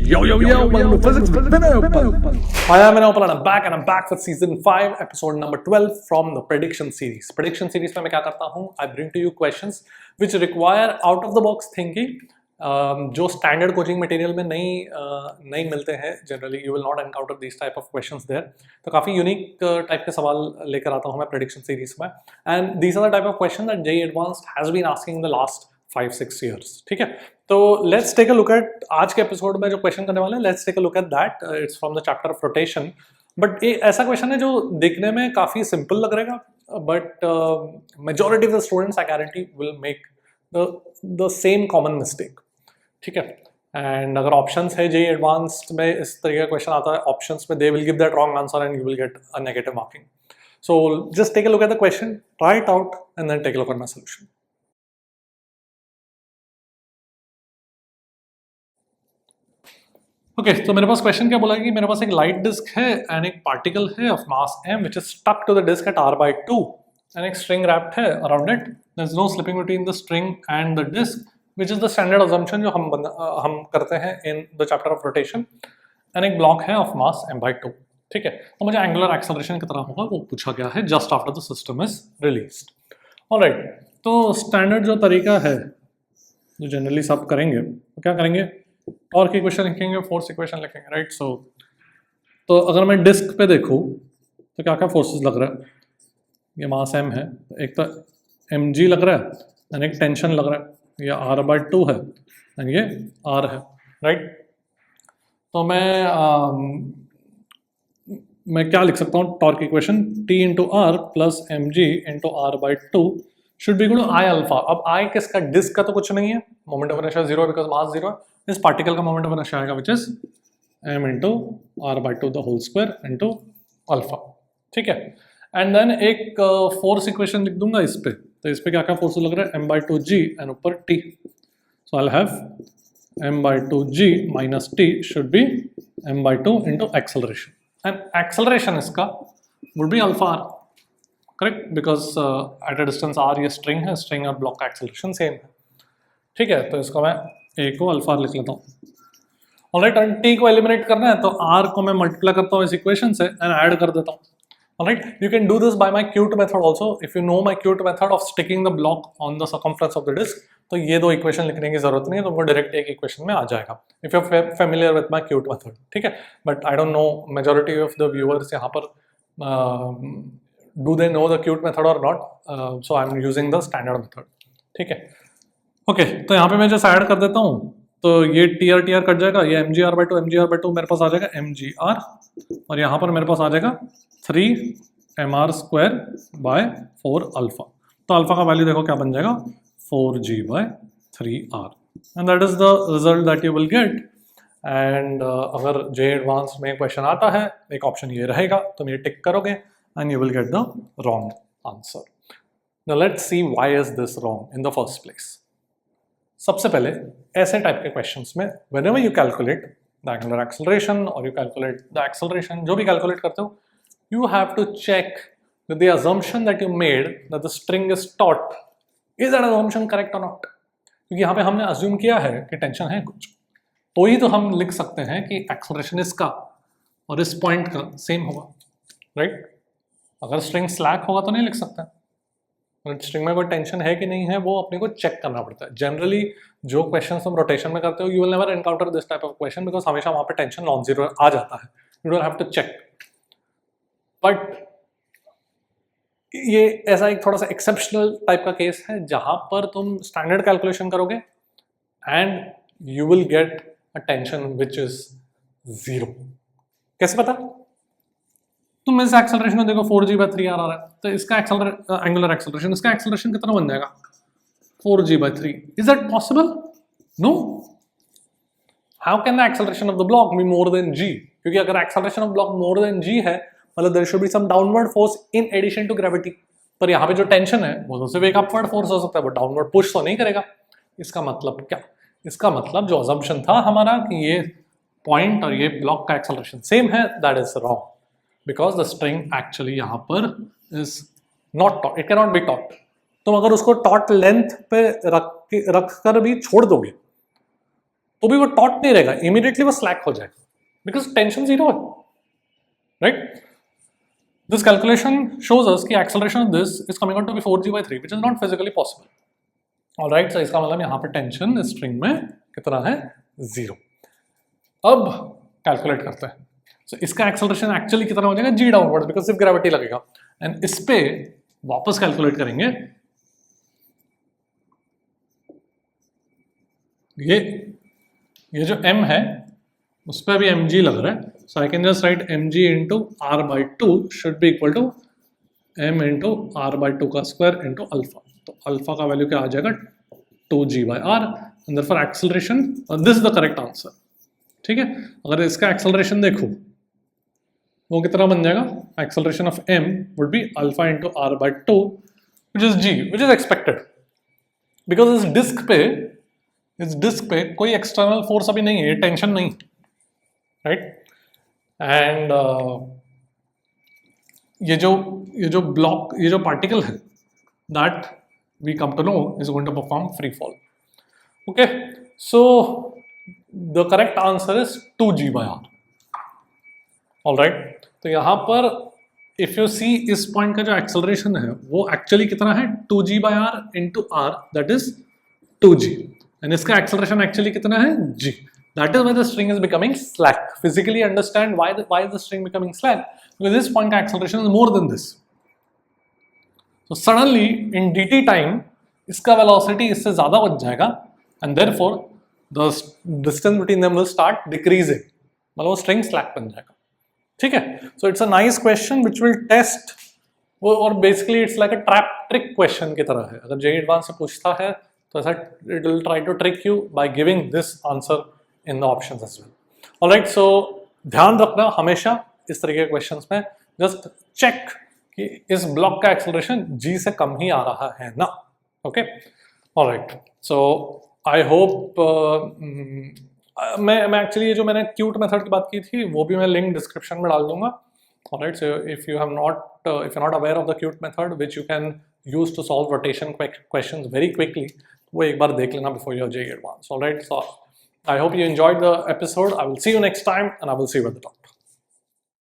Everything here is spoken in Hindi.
Yo, welcome to Physics with Vinay Uppal. Hi, I'm Vinay Uppal and I'm back with season 5, episode number 12 from the prediction series. Prediction series में मैं क्या करता हूँ? I bring to you questions which require out of the box thinking, जो standard coaching material में नहीं मिलते हैं. Generally, you will not encounter these type of questions there. तो काफी unique type के सवाल लेकर आता हूँ मैं prediction series में. And these are the type of questions that JEE Advanced has been asking in the last 5-6 years. ठीक है, तो let's take a look at आज के एपिसोड में जो क्वेश्चन करने वाले हैं. Let's take a look at that. It's from the chapter of rotation. But ये ऐसा क्वेश्चन है जो दिखने में काफी सिंपल लग रहेगा, but majority of the students I guarantee will make the same common mistake. ठीक है, एंड अगर ऑप्शंस है जेईई एडवांस्ड में इस तरीके का क्वेश्चन आता है, ऑप्शंस में they will give that wrong answer and you will get a negative marking. So just take a look at the question, try it out and then take a look at my solution. Okay, तो मेरे पास क्वेश्चन क्या बोला कि मेरे पास एक लाइट डिस्क है एंड एक पार्टिकल है of mass m which is stuck to the disc at r/2 and एक स्ट्रिंग रैप्ड है around it. There is no slipping between the string and the disc which is the standard assumption जो हम करते हैं in the chapter of rotation. And एक ब्लॉक है ऑफ मास m/2. ठीक है, तो मुझे एंगुलर एक्सेलरेशन कितना होगा वो पूछा गया है just after the system is released. Alright, तो स्टैंडर्ड जो तरीका है जो जनरली सब करेंगे वो क्या करेंगे, टॉर्क इक्वेशन लिखेंगे, फोर्स इक्वेशन लिखेंगे, राइट. सो तो अगर मैं डिस्क पे देखूँ तो क्या क्या फोर्सेस लग रहा है. ये मास m है, एक तो mg लग रहा है एंड एक टेंशन लग रहा है, ये r/2 है एंड ये r है, राइट. तो मैं क्या लिख सकता हूँ, torque equation T into r plus mg into r/2 should be equal to I alpha. अब I किसका, डिस्क का तो कुछ नहीं है, moment of inertia 0 because mass 0 है. इस पार्टिकल का मोमेंट ऑफ इनर्शिया आएगा which is m into r/2 the whole square into alpha. ठीक है, एंड देन एक फोर्स इक्वेशन लिख दूंगा इस पे. तो इस पे क्या क्या फोर्स लग रहा है, m/2g एंड ऊपर t. So I have m/2g minus t should be m/2 into acceleration, and acceleration इसका would be alpha r, correct, because at a distance r ये स्ट्रिंग है, स्ट्रिंग और ब्लॉक का एक्सेलरेशन सेम है. ठीक है, तो इसको मैं a को अल्फा लिख लेता हूँ. ऑलराइट, एंड t को एलिमिनेट करना है तो r को मैं मल्टीप्लाई करता हूँ इस इक्वेशन से एंड ऐड कर देता हूँ. Alright, you can do this by my cute method also. If you know my cute method of sticking the block on the circumference of the disc, तो ये दो इक्वेशन लिखने की जरूरत नहीं है, तुमको डायरेक्ट एक इक्वेशन में आ जाएगा if you are familiar with my cute method. ठीक है, but I don't know majority of the viewers यहाँ पर do they know the cute method और not, so I am using the standard method. ठीक है, ओके, तो यहाँ पे मैं जैसे ऐड कर देता हूँ तो ये टी आर कट जाएगा, ये mgr/2 मेरे पास आ जाएगा mgr, और यहाँ पर मेरे पास आ जाएगा 3mr² अल्फा. तो अल्फा का वैल्यू देखो क्या बन जाएगा, 4g/3r, and that is the result that you will gate. And अगर जेईई एडवांस में क्वेश्चन आता है, एक ऑप्शन ये रहेगा, तुम ये टिक करोगे and you will get the wrong answer. Now let's see why is this wrong in the first place. सबसे पहले ऐसे टाइप के क्वेश्चंस में whenever you calculate the angular acceleration or you calculate the acceleration, जो भी कैलकुलेट करते हो, you have to check that the assumption that you made that the string is taut, is that assumption correct or not? क्योंकि यहाँ पे हमने assume किया है कि टेंशन है कुछ, तो ही तो हम लिख सकते हैं कि एक्सेलरेशन इसका और इस पॉइंट का सेम होगा, राइट. अगर स्ट्रिंग स्लैक होगा तो नहीं लिख सकते. स्ट्रिंग में कोई टेंशन है कि नहीं है वो अपने को चेक करना पड़ता है. जनरली जो क्वेश्चन तुम रोटेशन में करते हो, you will never encounter this type of question because हमेशा वहां पे टेंशन नॉन जीरो आ जाता है, you don't have to check. But ये ऐसा एक थोड़ा सा एक्सेप्शनल टाइप का केस है जहां पर तुम स्टैंडर्ड कैलकुलेशन करोगे and you will get a tension which is 0. कैसे पता, तुम इस एक्सेलरेशन में देखो 4g/3r आ रहा है, तो इसका एंगुलर एक्सेलरेशन, इसका एक्सेलरेशन कितना बन जाएगा, 4g/3. Is that possible? No. How can the acceleration of the block be more than g? क्योंकि अगर acceleration of block more than g है, मतलब there should be some downward force in addition to gravity. पर यहाँ पे जो टेंशन है वो सिर्फ एक अपवर्ड फोर्स हो सकता है, वो डाउनवर्ड पुश तो नहीं करेगा. इसका मतलब क्या, इसका मतलब जो अजम्पशन था हमारा कि ये पॉइंट और ये ब्लॉक का एक्सेलरेशन सेम है, that is wrong. Because the string actually यहाँ पर is not taut, it cannot be taut. तुम अगर उसको taut length पे रख कर भी छोड़ दोगे तो भी वो टॉट नहीं रहेगा, इमीडिएटली वो स्लैक हो जाएगा, बिकॉज टेंशन जीरो है, right? This calculation shows us कि acceleration of this is coming out to be 4g/3, which is not physically possible. All right, so इसका मतलब यहाँ पे टेंशन स्ट्रिंग में कितना है? 0. अब कैलकुलेट करते हैं. So इसका acceleration एक्चुअली कितना हो जाएगा? g डाउनवर्ड, बिकॉज सिर्फ ग्रेविटी लगेगा. एंड इस पे वापस कैलकुलेट करेंगे. ये जो m है उस पर भी mg लग रहा है. So I can just write mg into r/2 should be equal to m into r/2 का स्क्वायर into अल्फा. तो अल्फा का वैल्यू क्या आ जाएगा? 2g/r. and therefore acceleration, this is the correct answer. ठीक है? अगर इसका acceleration देखो वो कितना बन जाएगा? Acceleration of m would be alpha into r/2, which is g, which is expected. because इस डिस्क पे कोई एक्सटर्नल फोर्स अभी नहीं है, टेंशन नहीं, राइट? एंड ये जो ब्लॉक, ये जो पार्टिकल है, that we come to know is going to perform free fall. Okay, so the correct answer is 2g/r. Alright, तो यहाँ पर इफ यू सी इस पॉइंट का जो एक्सेलरेशन है वो एक्चुअली कितना है? 2g/r into r, that is 2g. And इसका एक्सेलरेशन एक्चुअली कितना है? g. That is why the string is becoming slack. Physically understand why is the string becoming slack? Because this point का acceleration is more than this. So suddenly in dt time इसका velocity इससे ज़्यादा बच जाएगा, and therefore the distance between them will start decreasing. मतलब वो string slack बन जाएगा. ठीक है? So it's a nice question which will test, और basically it's like a trap trick question की तरह है. अगर JEE Advanced से पूछता है तो ऐसा it will try to trick you by giving this answer in the options as well. All right, so ध्यान रखना हमेशा इस तरीके के क्वेश्चंस में, जस्ट चेक कि इस ब्लॉक का एक्सेलरेशन g से कम ही आ रहा है ना. Okay, all right. So I hope मैं एक्चुअली ये जो मैंने क्यूट मेथड की बात की थी वो भी मैं लिंक डिस्क्रिप्शन में डाल दूंगा. All right, so if you're not aware of the cute method which you can use to solve rotation questions very quickly, वो एक बार देख लेना before your JEE Advanced. All right, so I hope you enjoyed the episode. I will see you next time and I will see you at the top.